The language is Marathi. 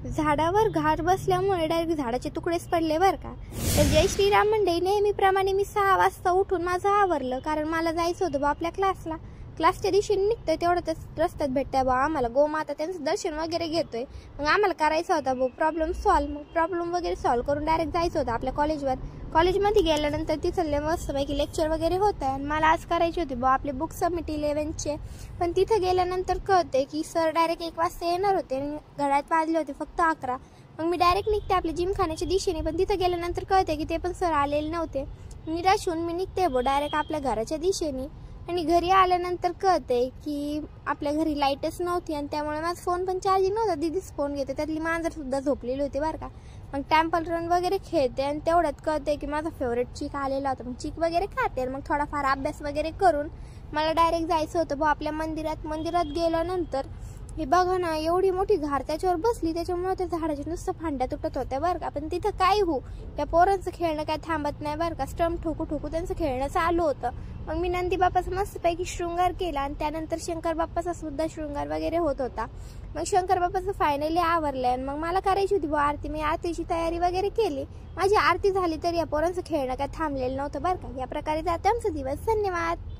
झाडावर घार बसल्यामुळे डायरेक्ट झाडाचे तुकडेच पडले बरं का। तर जय श्रीराम मंडळी, नेहमीप्रमाणे मी 6 वाजता उठून माझं आवरलं, कारण मला जायचं होतं बा आपल्या क्लासला। क्लासच्या दिवशी निघतोय तेवढ्यातच रस्त्यात भेटतंय बा आम्हाला गोमाता, त्यांचं दर्शन वगैरे घेतोय। मग आम्हाला करायचा होता बा प्रॉब्लेम सॉल्व। मग प्रॉब्लेम वगैरे सॉल्व करून डायरेक्ट जायचं होतं आपल्या कॉलेजवर। कॉलेजमध्ये गेल्यानंतर तिथं मस्तपैकी लेक्चर वगैरे होतं आणि मला आज करायची होती बा आपले बुक सबमिट 11चे। पण तिथं गेल्यानंतर कळते की सर डायरेक्ट 1 वाजता येणार होते आणि घड्याळात वाजले होते फक्त 11। मग मी डायरेक्ट निघते आपल्या जिमखान्याच्या दिशेने, पण तिथं गेल्यानंतर कळते की ते पण सर आलेले नव्हते। निराश होऊन मी निघते बो डायरेक्ट आपल्या घराच्या दिशेने। आणि घरी आल्यानंतर कळते की आपल्या घरी लाईटच नव्हती आणि त्यामुळे माझा फोन पण चार्जिंग नव्हता। दीदीच फोन घेते, त्यातली मांजर सुद्धा झोपलेली होती बरं का। मग टेम्पल रन वगैरे खेळते आणि तेवढ्यात कळते की माझा फेवरेट चिक आलेला होता। मग चिक वगैरे खाते आणि मग थोडाफार अभ्यास वगैरे करून मला डायरेक्ट जायचं होतं बा आपल्या मंदिरात गेल्यानंतर हे बघा ना, एवढी मोठी घार त्याच्यावर बसली, त्याच्यामुळे त्या झाडाच्या नुसतं फांद्या तुटत होत्या बरं का। पण तिथं काय त्या पोरांचं खेळणं काय थांबत नाही बरं का। स्टंप ठोकू त्यांचं खेळणं चालू होतं। मग मी नंदी बाप्पाचा मस्तपैकी शृंगार केला आणि त्यानंतर शंकर बाप्पाचा सुद्धा शृंगार वगैरे होत होता। मग शंकर बाप्पाचं फायनली आवरलंय आणि मग मला करायची होती बा आरती। मी आरतीची तयारी वगैरे केली, माझी आरती झाली तरी या पोरांचं खेळणं काय थांबलेलं नव्हतं बरं का। या प्रकारे जाते आमचा दिवस। धन्यवाद।